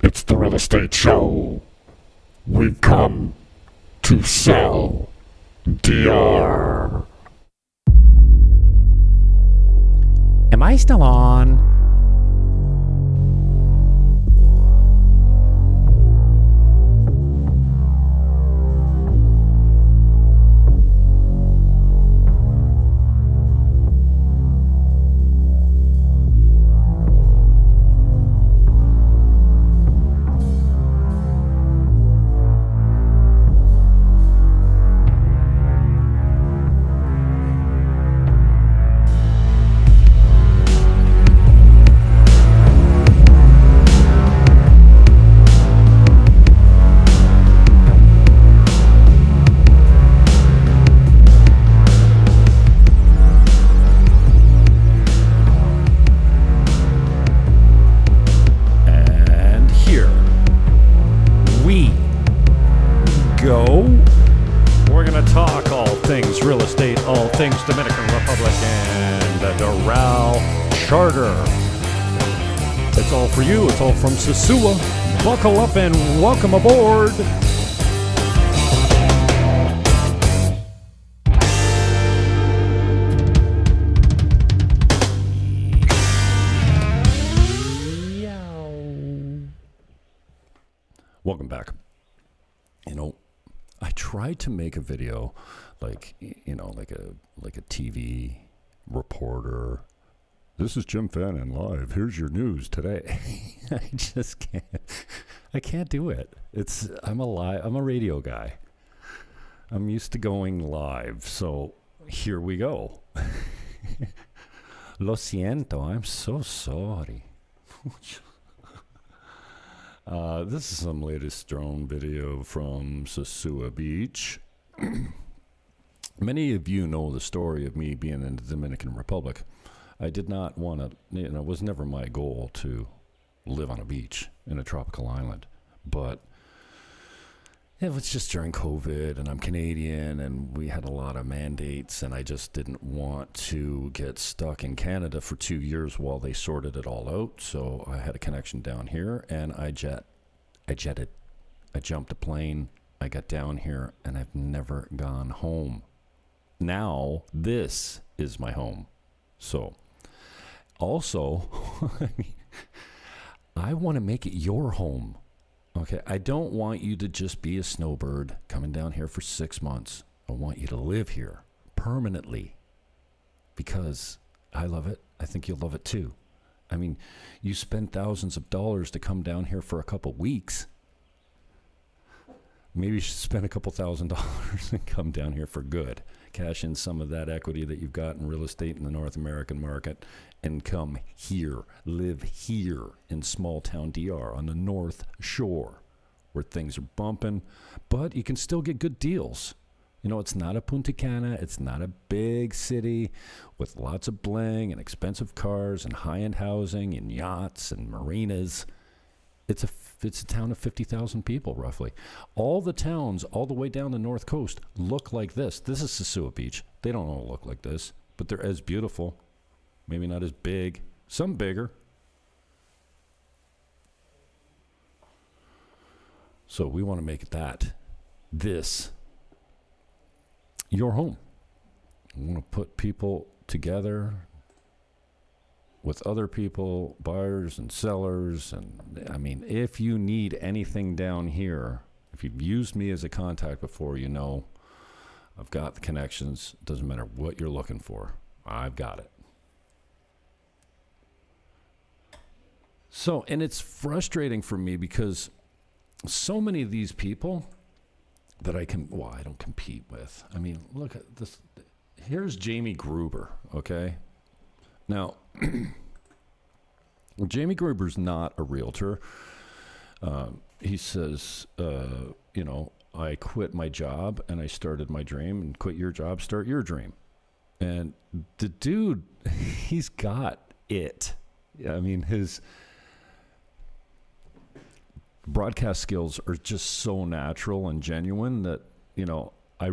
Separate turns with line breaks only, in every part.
It's the real estate show. We've come to sell DR.
Am I still on? Dominican Republic and the Doral Charter. It's all for you. It's all from Sosua. Buckle up and welcome aboard. Welcome back. You know, I tried to make a video like a TV reporter. This is Jim Fannin live. Here's your news today. I just can't. I can't do it. I'm a radio guy. I'm used to going live. So here we go. Lo siento. I'm so sorry. This is some latest drone video from Sosua Beach. Many of you know the story of me being in the Dominican Republic. I did not want to, it was never my goal to live on a beach in a tropical island. But it was just during COVID, and I'm Canadian, and we had a lot of mandates, and I just didn't want to get stuck in Canada for 2 years while they sorted it all out. So I had a connection down here, and I jetted. I jumped a plane, I got down here, and I've never gone home. Now, this is my home. So, also, I want to make it your home. Okay, I don't want you to just be a snowbird coming down here for 6 months. I want you to live here permanently because I love it. I think you'll love it too. I mean, you spend thousands of dollars to come down here for a couple weeks. Maybe you should spend a couple $1,000s and come down here for good. Cash in some of that equity that you've got in real estate in the North American market and come here, live here in small town DR on the North Shore where things are bumping, but you can still get good deals. You know, it's not a Punta Cana. It's not a big city with lots of bling and expensive cars and high-end housing and yachts and marinas. It's a town of 50,000 people, roughly. All the towns all the way down the north coast look like this. This is Sosua Beach. They don't all look like this, but they're as beautiful. Maybe not as big. Some bigger. So we want to make this your home. We want to put people together with other people, buyers and sellers. And I mean, if you need anything down here, if you've used me as a contact before, you know I've got the connections. It doesn't matter what you're looking for. I've got it. So, and it's frustrating for me because so many of these people that I don't compete with. I mean, look at this. Here's Jamie Gruber, okay? Now, Jamie Gruber's not a realtor. He says, I quit my job and I started my dream, and quit your job, start your dream. And the dude, he's got it. I mean, his broadcast skills are just so natural and genuine that, I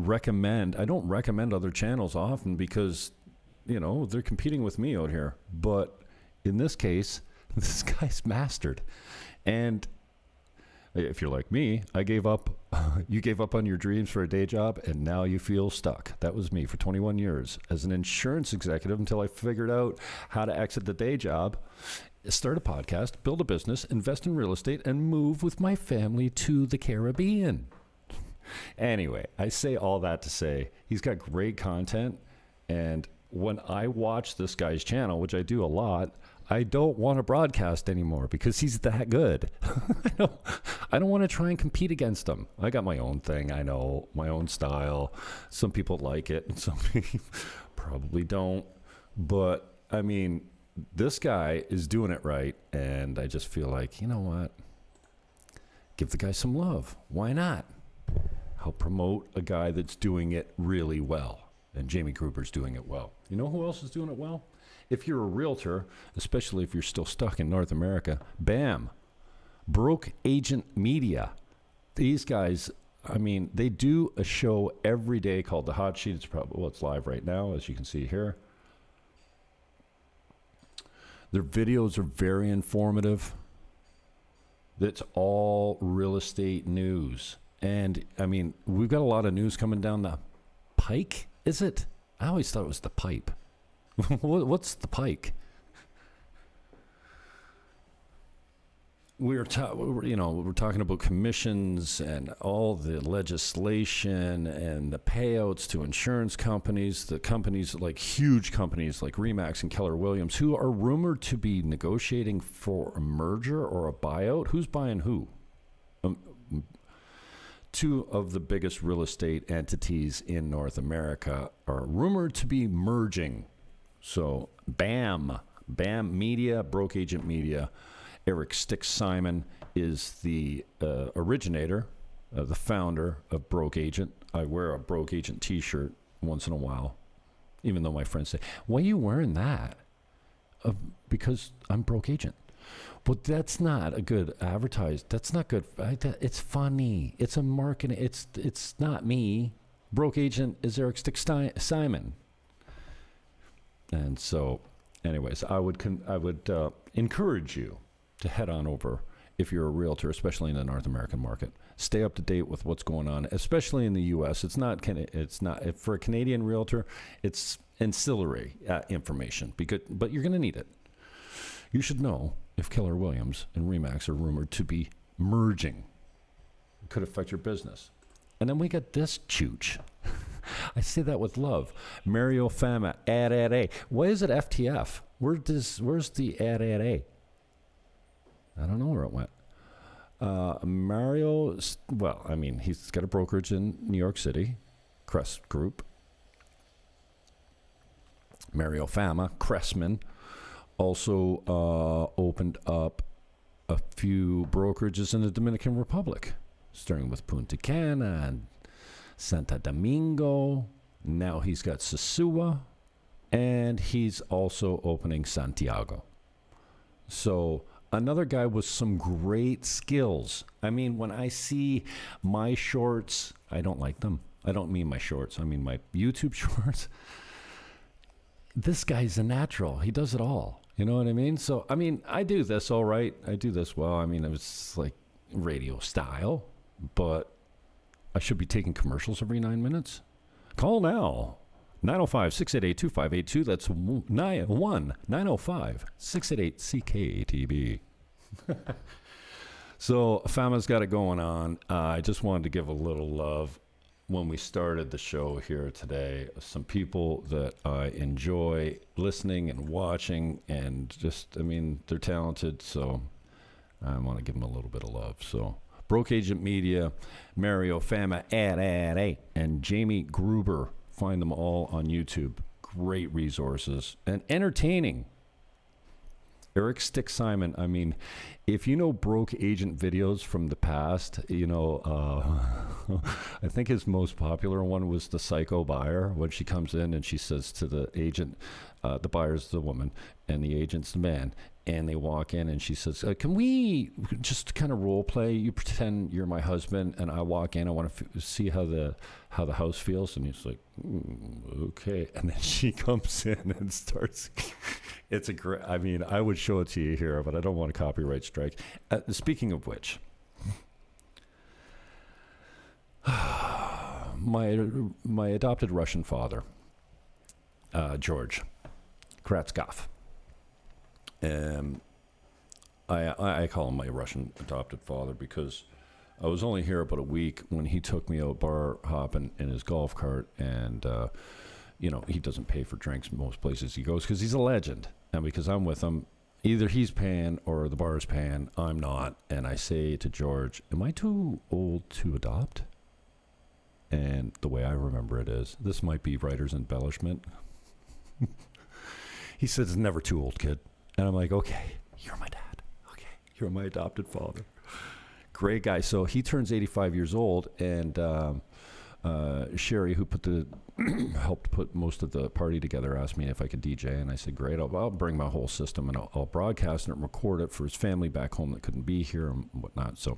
don't recommend other channels often because, they're competing with me out here. But in this case, this guy's mastered. And If you're like me, I gave up. You gave up on your dreams for a day job, and now you feel stuck. That was me for 21 years as an insurance executive until I figured out how to exit the day job, start a podcast, build a business, invest in real estate, and move with my family to the Caribbean. Anyway, I say all that to say he's got great content, and when I watch this guy's channel, which I do a lot, I don't want to broadcast anymore because he's that good. I don't want to try and compete against him. I got my own thing. I know my own style. Some people like it and some people probably don't. But I mean, this guy is doing it right. And I just feel like, you know what? Give the guy some love. Why not? Help promote a guy that's doing it really well. And Jamie Gruber's doing it well. You know who else is doing it well? If you're a realtor, especially if you're still stuck in North America, bam, Broke Agent Media. These guys, I mean, they do a show every day called The Hot Sheet. It's probably, well, it's live right now, as you can see here. Their videos are very informative. It's all real estate news. And, I mean, we've got a lot of news coming down the pike, is it? I always thought it was the pipe. What's the pike? We're talking about commissions and all the legislation and the payouts to insurance companies, the companies like huge companies like Remax and Keller Williams, who are rumored to be negotiating for a merger or a buyout. Who's buying who? Two of the biggest real estate entities in North America are rumored to be merging. So, BAM Media, Broke Agent Media. Eric Stick Simon is the originator, the founder of Broke Agent. I wear a Broke Agent t-shirt once in a while, even though my friends say, why are you wearing that? Because I'm Broke Agent. But that's not a good advertise. That's not good. It's funny. It's a marketing. It's not me. Broke Agent is Eric Stick Simon. And so, anyways, I would encourage you to head on over if you're a realtor, especially in the North American market. Stay up to date with what's going on, especially in the U.S. It's not for a Canadian realtor. It's ancillary information, but you're going to need it. You should know if Keller Williams and Remax are rumored to be merging. It could affect your business. And then we got this chooch. I say that with love. Mario Fama, ADA. Why is it FTF? Where's the ADA? I don't know where it went. Mario, well, I mean, he's got a brokerage in New York City, Crest Group. Mario Fama, Cressman, also opened up a few brokerages in the Dominican Republic, starting with Punta Cana and Santo Domingo. Now he's got Sosua, and he's also opening Santiago. So another guy with some great skills. I mean, when I see my shorts, I don't like them. I don't mean my shorts. I mean my YouTube shorts. This guy's a natural. He does it all. You know what I mean? So, I mean, I do this all right. I do this well. I mean, it's like radio style, but I should be taking commercials every 9 minutes. Call now. 905-688-2582. That's 905-688-CKATB. So, Fama's got it going on. I just wanted to give a little love when we started the show here today. Some people that I enjoy listening and watching, and just, I mean, they're talented, so I want to give them a little bit of love. So, Broke Agent Media, Mario Fama, and Jamie Gruber. Find them all on YouTube. Great resources and entertaining. Eric Stick Simon, I mean, if you know Broke Agent videos from the past, you know, I think his most popular one was the psycho buyer, when she comes in and she says to the agent, the buyer's the woman and the agent's the man, and they walk in and she says, can we just kind of role play? You pretend you're my husband and I walk in, I want to see how the house feels. And he's like, okay. And then she comes in and starts... It's a great, I mean, I would show it to you here, but I don't want a copyright strike. Speaking of which, my adopted Russian father, George Kratskov. I call him my Russian adopted father because I was only here about a week when he took me out bar hopping in his golf cart, and he doesn't pay for drinks most places he goes because he's a legend, and because I'm with him, either he's paying or the bar is paying. I'm not, and I say to George, "Am I too old to adopt?" And the way I remember it is, this might be writer's embellishment. He says, "It's never too old, kid," and I'm like, "Okay, you're my dad. Okay, you're my adopted father." Great guy. So he turns 85 years old, and Sherry, who helped put most of the party together, asked me if I could DJ, and I said, "Great, I'll bring my whole system, and I'll broadcast it and record it for his family back home that couldn't be here and whatnot." So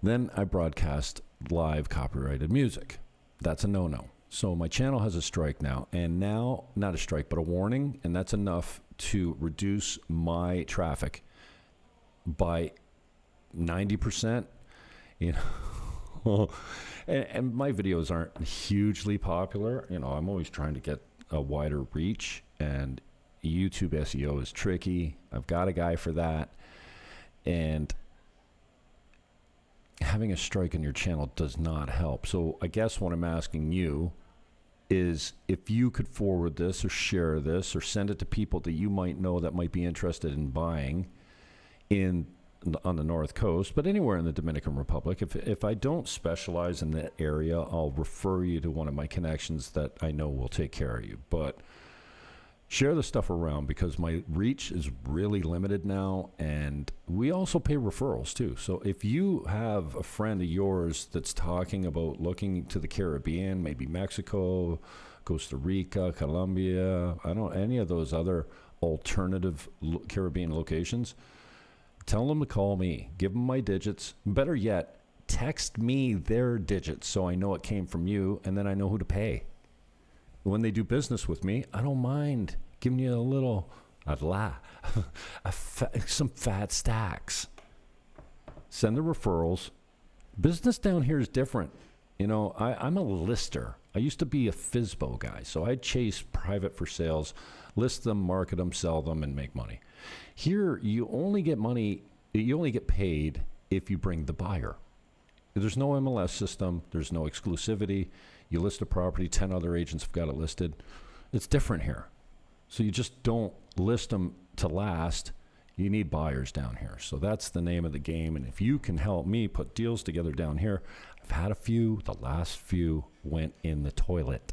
then I broadcast live copyrighted music. That's a no-no. So my channel has a strike now, and now, not a strike, but a warning, and that's enough to reduce my traffic by 90%, and my videos aren't hugely popular. I'm always trying to get a wider reach, and YouTube SEO is tricky. I've got a guy for that, and having a strike on your channel does not help. So I guess what I'm asking you is if you could forward this or share this or send it to people that you might know that might be interested in buying on the North Coast, but anywhere in the Dominican Republic. If I don't specialize in that area, I'll refer you to one of my connections that I know will take care of you. But share the stuff around because my reach is really limited now, and we also pay referrals too. So if you have a friend of yours that's talking about looking to the Caribbean, maybe Mexico, Costa Rica, Colombia, any of those other alternative Caribbean locations, tell them to call me. Give them my digits. Better yet, text me their digits so I know it came from you, and then I know who to pay. When they do business with me, I don't mind giving you some fat stacks. Send the referrals. Business down here is different. I'm a lister. I used to be a FSBO guy, so I'd chase private for sales, list them, market them, sell them, and make money. Here, you only get paid if you bring the buyer. There's no MLS system. There's no exclusivity. You list a property, 10 other agents have got it listed. It's different here. So you just don't list them to last. You need buyers down here. So that's the name of the game. And if you can help me put deals together down here, I've had a few. The last few went in the toilet.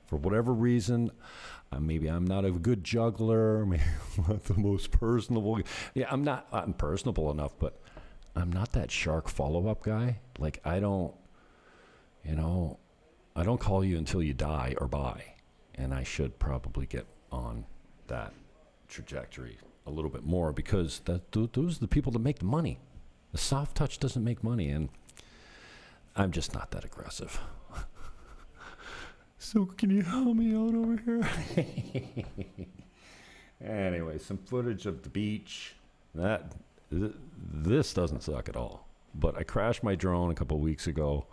For whatever reason, maybe I'm not a good juggler. Maybe I'm not the most personable. Yeah, I'm personable enough, but I'm not that shark follow-up guy. Like, I don't call you until you die or buy. And I should probably get on that trajectory a little bit more because those are the people that make the money. The soft touch doesn't make money, and I'm just not that aggressive. So can you help me out over here? Anyway, some footage of the beach. This doesn't suck at all. But I crashed my drone a couple weeks ago.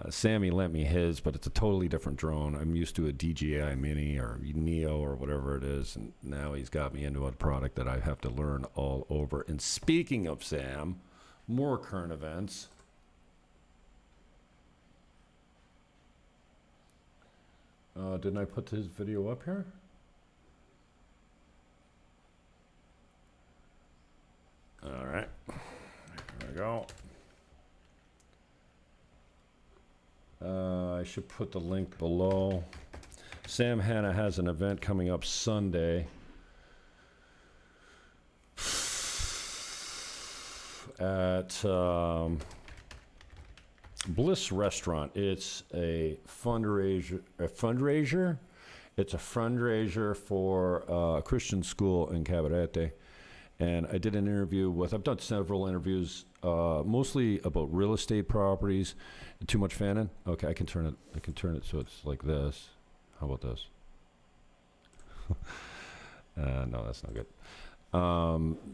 Sammy lent me his, but it's a totally different drone. I'm used to a DJI Mini or Neo or whatever it is, and now he's got me into a product that I have to learn all over. And speaking of Sam, more current events. Didn't I put his video up here? All right, there we go. I should put the link below. Sam Hanna has an event coming up Sunday at Bliss Restaurant. It's a fundraiser. It's a fundraiser for a Christian school in Cabarete. And I did an interview I've done several interviews, mostly about real estate properties. Too much fanning? Okay, I can turn it so it's like this. How about this? No, that's not good.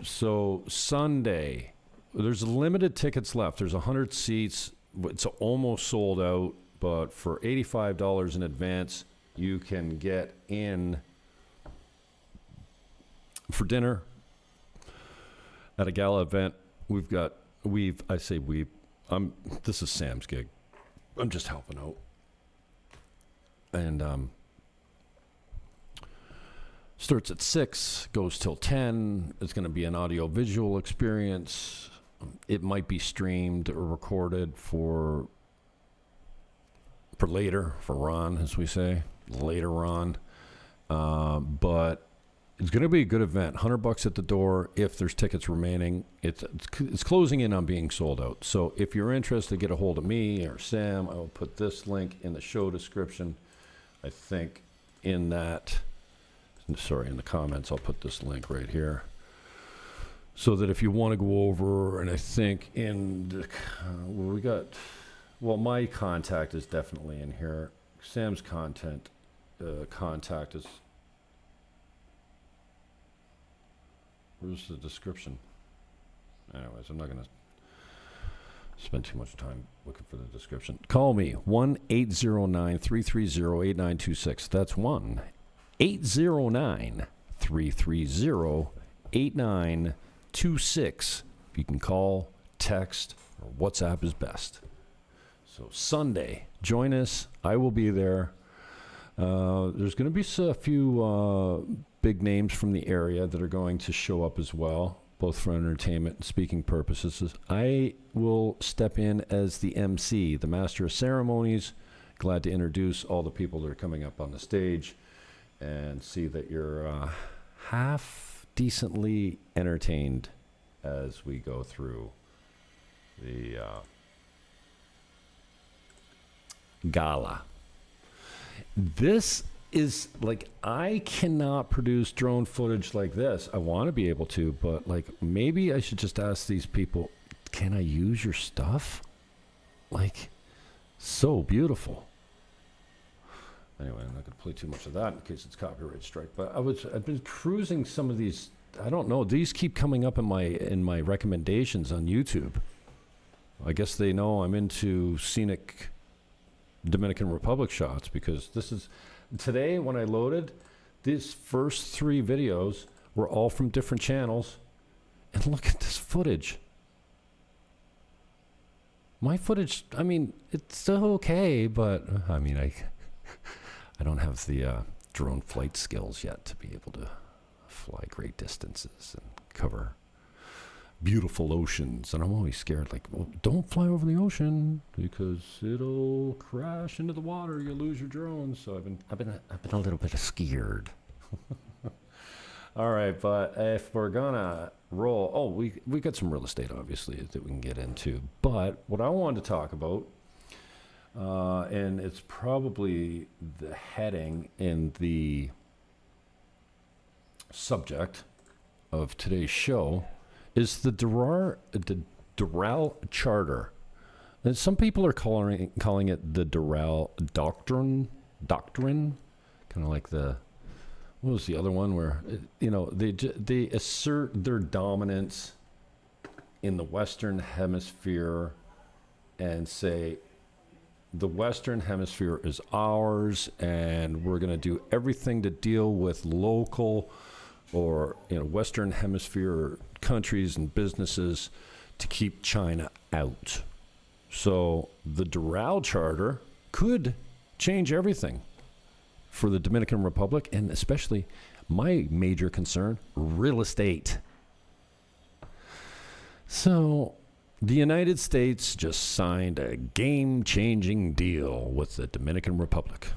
So Sunday, there's limited tickets left. There's 100 seats. it's almost sold out, but for $85 in advance, you can get in for dinner at a gala event. This is Sam's gig. I'm just helping out. And starts at 6, goes till 10. It's going to be an audio-visual experience. It might be streamed or recorded for later, for Ron, as we say, later on. But it's going to be a good event. $100 at the door if there's tickets remaining. It's closing in on being sold out. So if you're interested, get a hold of me or Sam. I will put this link in the show description. I think in the comments, I'll put this link right here. So that if you want to go over, and I think my contact is definitely in here. Sam's contact is, where's the description? Anyways, I'm not going to spend too much time looking for the description. Call me, 1-809-330-8926. That's 1-809-330-8926. You can call, text, or WhatsApp is best. So Sunday, join us. I will be there. There's going to be a few big names from the area that are going to show up as well, both for entertainment and speaking purposes. I will step in as the MC, the Master of Ceremonies. Glad to introduce all the people that are coming up on the stage and see that you're half decently entertained as we go through the gala. This is like, I cannot produce drone footage like this. I want to be able to, but like, maybe I should just ask these people, can I use your stuff? Like, so beautiful. Anyway, I'm not going to play too much of that in case it's copyright strike, but I've been cruising some of these. I don't know, these keep coming up in my recommendations on YouTube. I guess they know I'm into scenic Dominican Republic shots, because this is today when I loaded these first 3 videos were all from different channels, and look at this footage. My footage, I mean, it's still okay, but I mean, I don't have the drone flight skills yet to be able to fly great distances and cover beautiful oceans. And I'm always scared, like, well, don't fly over the ocean because it'll crash into the water. You'll lose your drone. So I've been a little bit scared. All right, but if we're gonna roll, we got some real estate obviously that we can get into. But what I wanted to talk about, and it's probably the heading in the subject of today's show, is the Doral Charter. And some people are calling it the Doral Doctrine, kind of like what was the other one where, they assert their dominance in the Western Hemisphere and say the Western Hemisphere is ours and we're going to do everything to deal with local or Western Hemisphere countries and businesses to keep China out. So the Doral Charter could change everything for the Dominican Republic, and especially my major concern, real estate. So the United States just signed a game-changing deal with the Dominican Republic.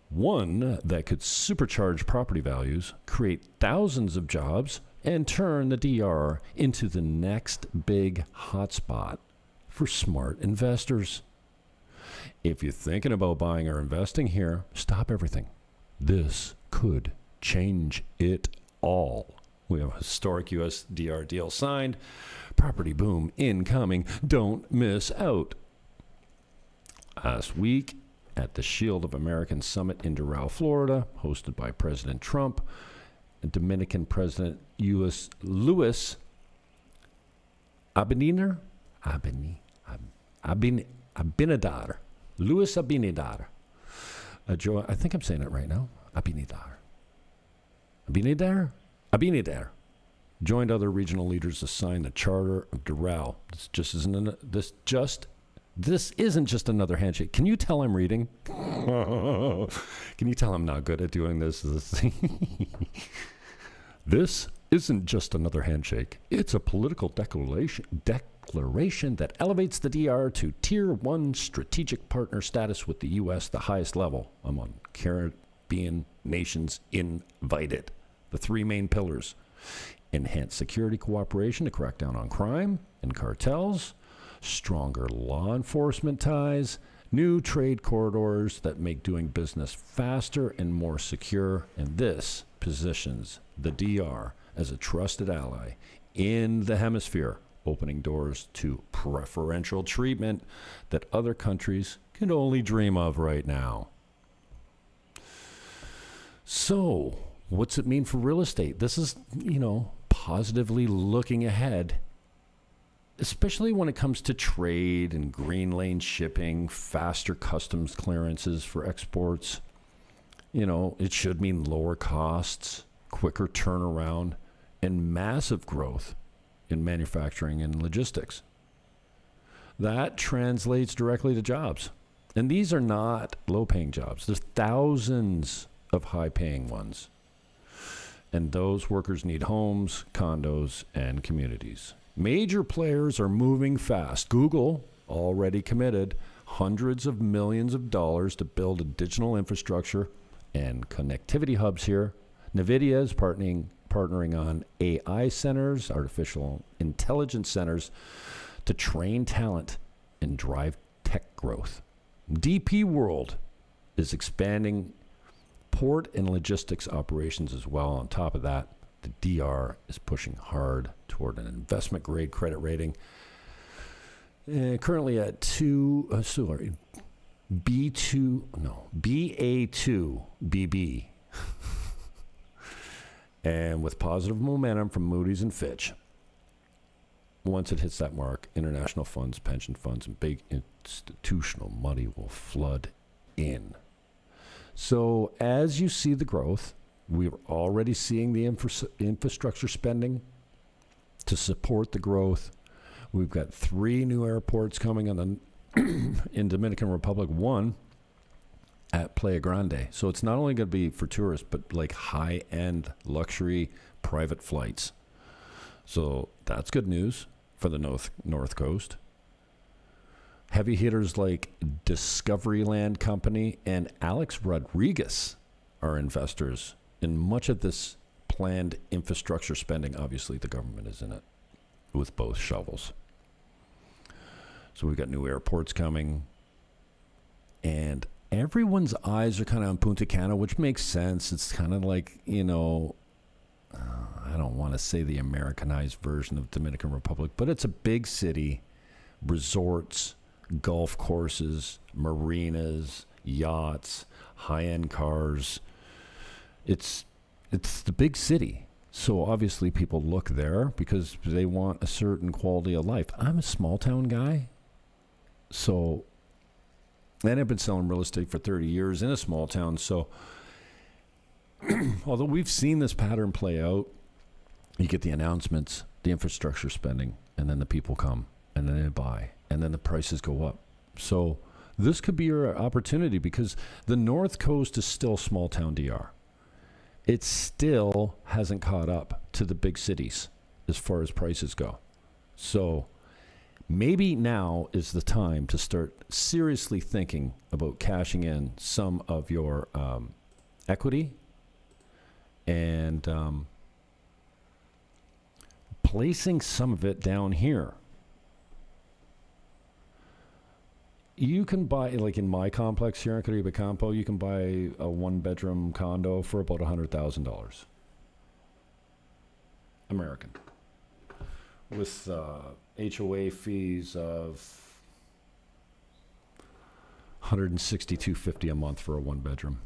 One that could supercharge property values, create thousands of jobs, and turn the DR into the next big hotspot for smart investors. If you're thinking about buying or investing here, stop everything. This could change it all. We have a historic US DR deal signed. Property boom incoming. Don't miss out. Last week, at the Shield of American Summit in Doral, Florida, hosted by President Trump and Dominican President Luis Abinader. Abinadar. Luis Abinadar. I think I'm saying it right now. Abinadar. Abinadar. Joined other regional leaders to sign the Charter of Doral. This isn't just another handshake. Can you tell I'm reading? Can you tell I'm not good at doing this? This isn't just another handshake. It's a political declaration that elevates the DR to Tier 1 strategic partner status with the U.S., the highest level among Caribbean nations invited. The three main pillars: enhanced security cooperation to crack down on crime and cartels, stronger law enforcement ties, new trade corridors that make doing business faster and more secure, and this positions the DR as a trusted ally in the hemisphere, opening doors to preferential treatment that other countries can only dream of right now. So, what's it mean for real estate? This is, positively looking ahead, especially when it comes to trade and green lane shipping, faster customs clearances for exports. It should mean lower costs, quicker turnaround, and massive growth in manufacturing and logistics. That translates directly to jobs. And these are not low-paying jobs. There's thousands of high-paying ones. And those workers need homes, condos, and communities. Major players are moving fast. Google already committed hundreds of millions of dollars to build a digital infrastructure and connectivity hubs here. NVIDIA is partnering on AI centers, artificial intelligence centers, to train talent and drive tech growth. DP World is expanding port and logistics operations as well. On top of that, the DR is pushing hard toward an investment-grade credit rating. Currently at BA2 BB. And with positive momentum from Moody's and Fitch. Once it hits that mark, international funds, pension funds, and big institutional money will flood in. So as you see the growth, we're already seeing the infrastructure spending to support the growth. We've got 3 new airports coming in Dominican Republic, 1 at Playa Grande. So it's not only going to be for tourists, but like high-end luxury private flights. So that's good news for the North Coast. Heavy hitters like Discovery Land Company and Alex Rodriguez are investors in much of this planned infrastructure spending. Obviously, the government is in it with both shovels. So we've got new airports coming. And everyone's eyes are kind of on Punta Cana, which makes sense. It's kind of like, I don't want to say the Americanized version of Dominican Republic, but it's a big city, resorts, golf courses, marinas, yachts, high-end cars. It's the big city. So obviously people look there because they want a certain quality of life. I'm a small town guy. So, and I've been selling real estate for 30 years in a small town. So although we've seen this pattern play out, you get the announcements, the infrastructure spending, and then the people come, and then they buy, and then the prices go up. So this could be your opportunity because the North Coast is still small town DR. It still hasn't caught up to the big cities as far as prices go. So maybe now is the time to start seriously thinking about cashing in some of your equity and placing some of it down here. You can buy, like in my complex here in Caribe Campo, you can buy a 1-bedroom condo for about $100,000 American, with HOA fees of $162.50 a month for a 1-bedroom.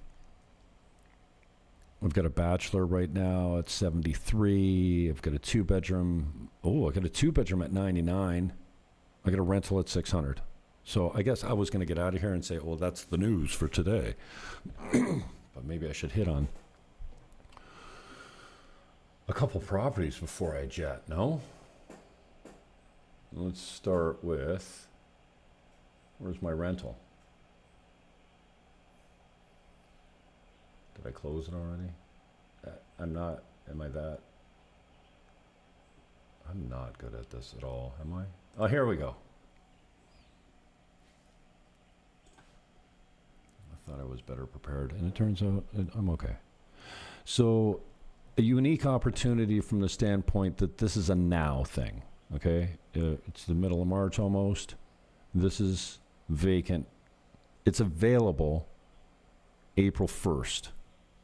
I've got a bachelor right now at $73. I've got a 2-bedroom. Oh, I got a 2-bedroom at $99. I got a rental at $600. So I guess I was going to get out of here and say, well, that's the news for today. But maybe I should hit on a couple properties before I jet, no? Let's start with, where's my rental? Did I close it already? I'm not good at this at all, am I? Oh, here we go. I thought I was better prepared, and it turns out I'm okay. So, a unique opportunity from the standpoint that this is a now thing, okay? It's the middle of March almost. This is vacant. It's available April 1st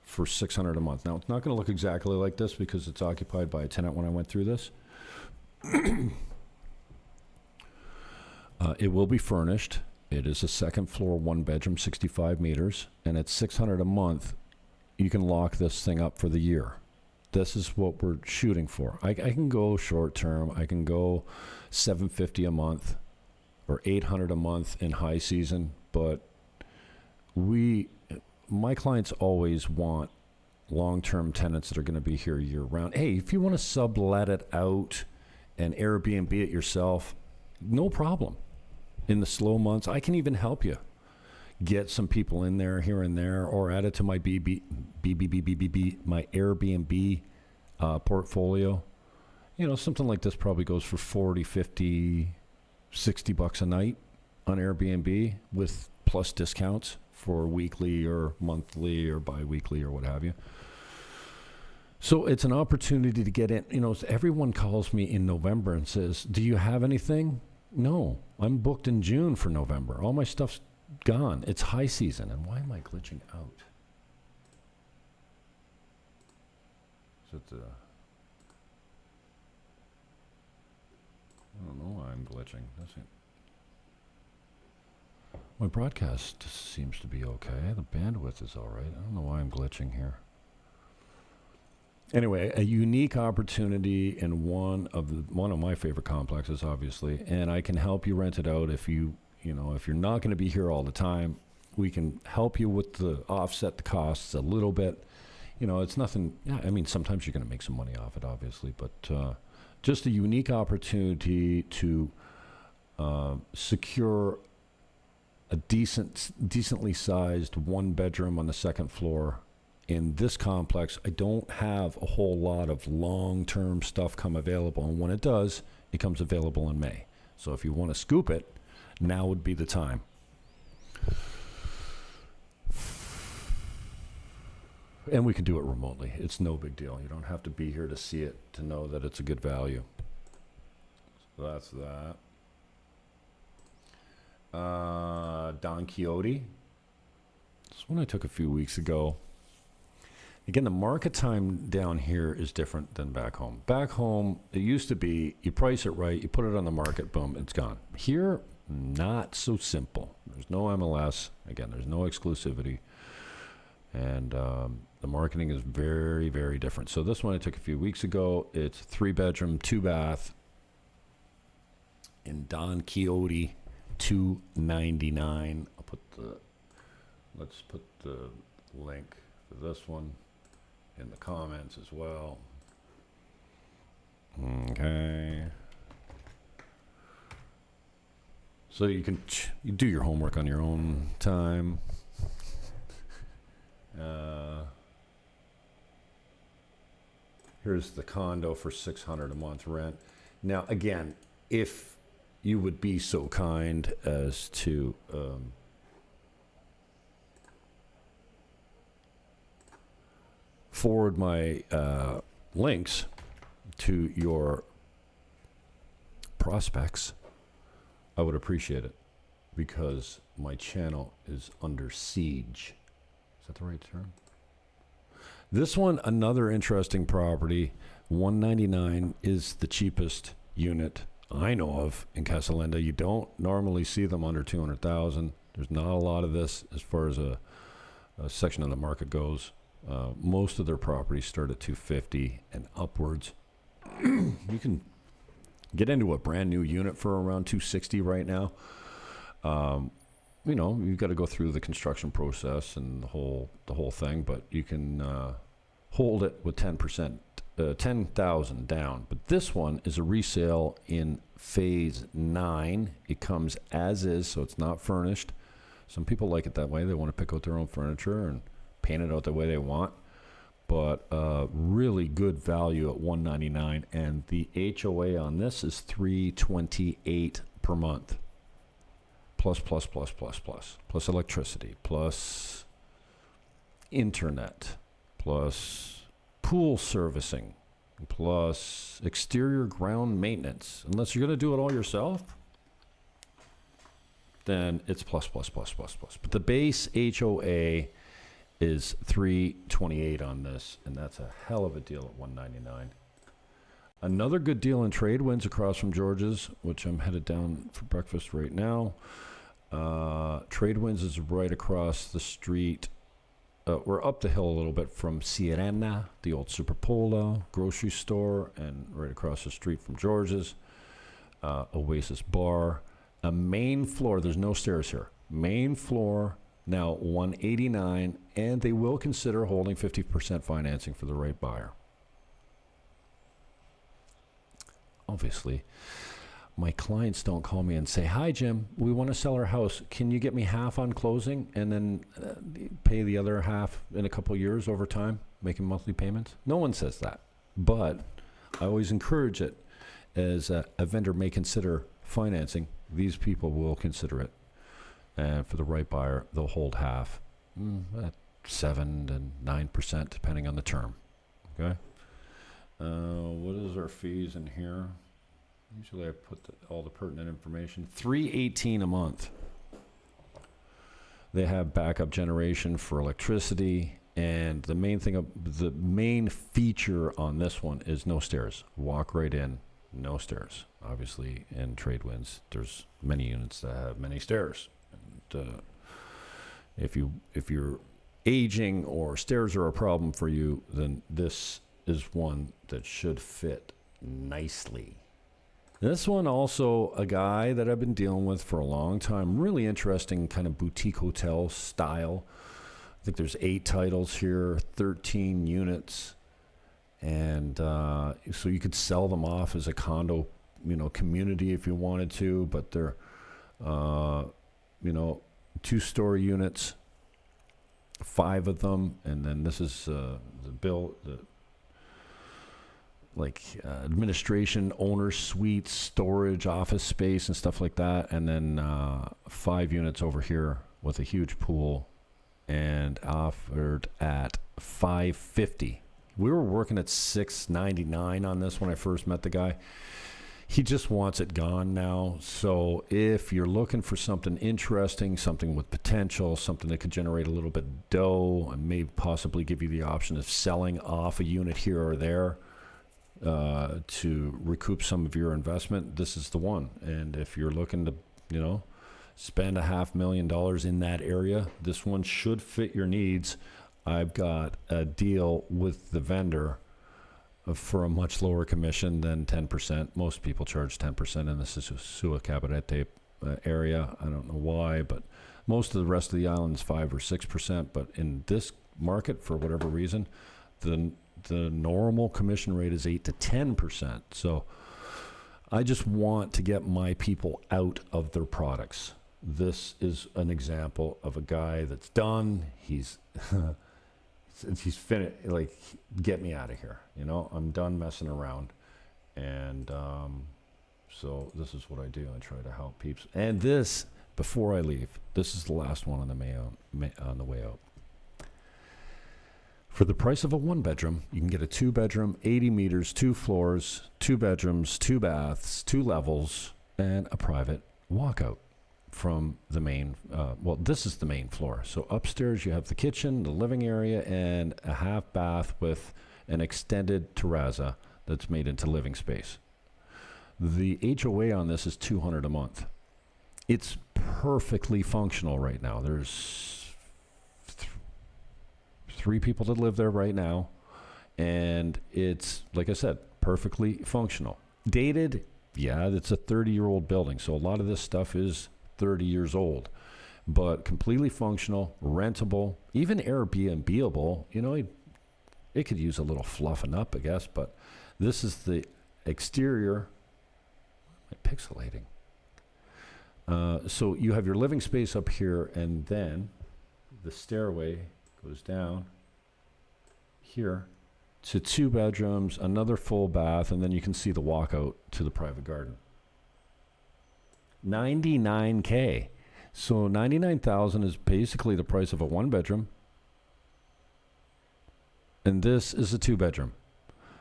for $600 a month. Now, it's not going to look exactly like this because it's occupied by a tenant when I went through this. It will be furnished. It is a second floor, one bedroom, 65 meters, and at $600 a month, you can lock this thing up for the year. This is what we're shooting for. I can go short term. I can go $750 a month or $800 a month in high season, but my clients always want long-term tenants that are going to be here year-round. Hey, if you want to sublet it out and Airbnb it yourself, no problem. In the slow months, I can even help you get some people in there here and there, or add it to my my Airbnb portfolio. You know, something like this probably goes for 40, 50, 60 bucks a night on Airbnb with plus discounts for weekly or monthly or bi-weekly or what have you. So it's an opportunity to get in. You know, everyone calls me in November and says, do you have anything? No, I'm booked in June for November. All my stuff's gone. It's high season. And why am I glitching out? Is it I don't know why I'm glitching. That's it. My broadcast seems to be okay. The bandwidth is all right. I don't know why I'm glitching here. Anyway, a unique opportunity in one of my favorite complexes, obviously, and I can help you rent it out if you're not going to be here all the time. We can help you with the offset the costs a little bit. You know, it's nothing. Yeah, I mean, sometimes you're going to make some money off it, obviously, but just a unique opportunity to secure a decently sized one bedroom on the second floor. In this complex, I don't have a whole lot of long-term stuff come available, and when it does, it comes available in May. So if you want to scoop it, now would be the time. And we can do it remotely. It's no big deal. You don't have to be here to see it to know that it's a good value. So that's that. Don Quixote. This one I took a few weeks ago. Again, the market time down here is different than back home. Back home, it used to be you price it right, you put it on the market, boom, it's gone. Here, not so simple. There's no MLS. Again, there's no exclusivity. And the marketing is very, very different. So this one I took a few weeks ago. It's 3-bedroom, 2-bath in Don Quixote, $299. Let's put the link for this one in the comments as well. Okay. So you can you do your homework on your own time. Here's the condo for $600 a month rent. Now, again, if you would be so kind as to forward my links to your prospects, I would appreciate it, because my channel is under siege. Is that the right term? This one, another interesting property. $199 is the cheapest unit I know of in Casa Linda. You don't normally see them under $200,000. There's not a lot of this as far as a section of the market goes. Most of their properties start at $250 and upwards. You can get into a brand new unit for around $260 right now. You know, you've got to go through the construction process and the whole thing, but you can hold it with 10%, 10,000 down. But this one is a resale in phase 9. It comes as is, so it's not furnished. Some people like it that way. They want to pick out their own furniture and paint it out the way they want. But really good value at $199, and the HOA on this is $328 per month. Plus electricity, plus internet, plus pool servicing, plus exterior ground maintenance. Unless you're going to do it all yourself, then it's plus. But the base HOA is $328 on this, and that's a hell of a deal at $199. Another good deal in Tradewinds across from George's, which I'm headed down for breakfast right now. Tradewinds is right across the street. We're up the hill a little bit from Sirena, the old Superpola grocery store, and right across the street from George's. Oasis Bar. A main floor, there's no stairs here. Main floor, now $189, and they will consider holding 50% financing for the right buyer. Obviously, my clients don't call me and say, "Hi, Jim, we want to sell our house. Can you get me half on closing and then pay the other half in a couple of years over time, making monthly payments?" No one says that. But I always encourage it, as a vendor may consider financing. These people will consider it. And for the right buyer, they'll hold half, at 7 and 9%, depending on the term. Okay? What is our fees in here? Usually I put all the pertinent information. $318 a month. They have backup generation for electricity, and the main feature on this one is no stairs. Walk right in, no stairs. Obviously, in Tradewinds, there's many units that have many stairs. And if you're aging or stairs are a problem for you, then this is one that should fit nicely. This one also a guy that I've been dealing with for a long time. Really interesting kind of boutique hotel style. I think there's 8 titles here, 13 units. And so you could sell them off as a condo, community if you wanted to, but they're, 2-story units, 5 of them. And then this is administration, owner suites, storage, office space, and stuff like that. And then 5 units over here with a huge pool, and offered at $550. We were working at $699 on this when I first met the guy. He just wants it gone now. So if you're looking for something interesting, something with potential, something that could generate a little bit of dough, and may possibly give you the option of selling off a unit here or there, to recoup some of your investment, this is the one. And if you're looking to, spend $500,000 in that area, this one should fit your needs. I've got a deal with the vendor for a much lower commission than 10%. Most people charge 10% in the Sua Cabarete area. I don't know why, but most of the rest of the island is 5 or 6%. But in this market, for whatever reason, the normal commission rate is 8 to 10%. So I just want to get my people out of their products. This is an example of a guy that's done. He's finished. Like, get me out of here. I'm done messing around. And so this is what I do. I try to help peeps. And this, before I leave, this is the last one on the way out. For the price of a 1-bedroom, you can get a 2-bedroom, 80 meters, 2 floors, 2 bedrooms, 2 baths, 2 levels, and a private walkout from the main. This is the main floor. So upstairs you have the kitchen, the living area, and a half bath with an extended terrazza that's made into living space. The HOA on this is $200 a month. It's perfectly functional right now. There's 3 people that live there right now, and it's, like I said, perfectly functional. Dated, yeah, it's a 30-year-old building, so a lot of this stuff is 30 years old, but completely functional, rentable, even Airbnb-able. You know, it could use a little fluffing up, I guess, but this is the exterior. Am I pixelating? So you have your living space up here, and then the stairway goes down here to 2 bedrooms, another full bath, and then you can see the walkout to the private garden. $99K. So $99,000 is basically the price of a 1-bedroom. And this is a 2-bedroom.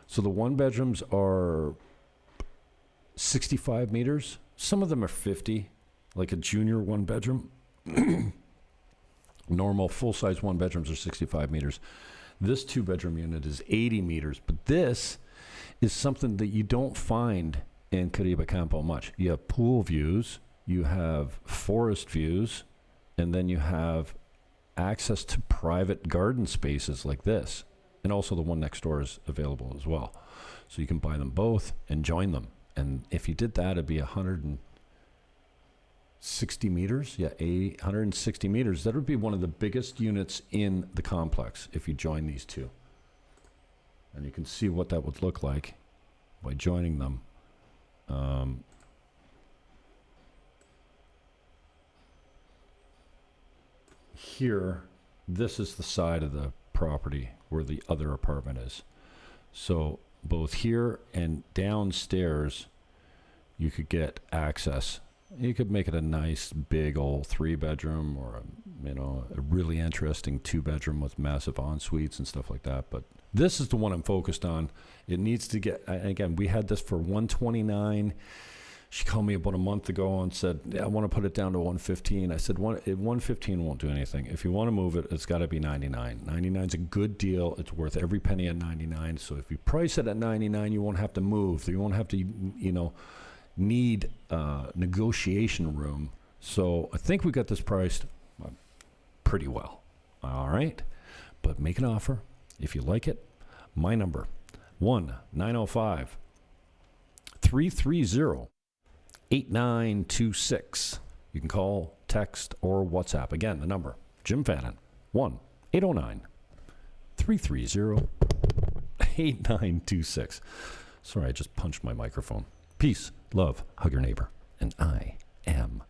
So the 1-bedrooms are 65 meters. Some of them are 50, like a junior 1-bedroom. Normal full-size 1-bedrooms are 65 meters. This 2-bedroom unit is 80 meters. But this is something that you don't find in Caribe Campo much. You have pool views, you have forest views, and then you have access to private garden spaces like this. And also the one next door is available as well. So you can buy them both and join them. And if you did that, it'd be 160 meters. Yeah, 160 meters. That would be one of the biggest units in the complex if you join these two. And you can see what that would look like by joining them. Here, this is the side of the property where the other apartment is. So both here and downstairs, you could get access. You could make it a nice big old 3-bedroom, or a really interesting 2-bedroom with massive en-suites and stuff like that. But this is the one I'm focused on. It needs to get, again, we had this for $129. She called me about a month ago and said, I want to put it down to $115. I said, $115 won't do anything. If you want to move it, it's got to be $99. $99 is a good deal. It's worth every penny at $99. So if you price it at $99, you won't have to move. You won't have to, need negotiation room. So I think we got this priced pretty well. All right. But make an offer if you like it. My number, 1-905-330-8926. You can call, text, or WhatsApp. Again, the number, Jim Fannin, 1-809-330-8926. Sorry, I just punched my microphone. Peace, love, hug your neighbor, and I am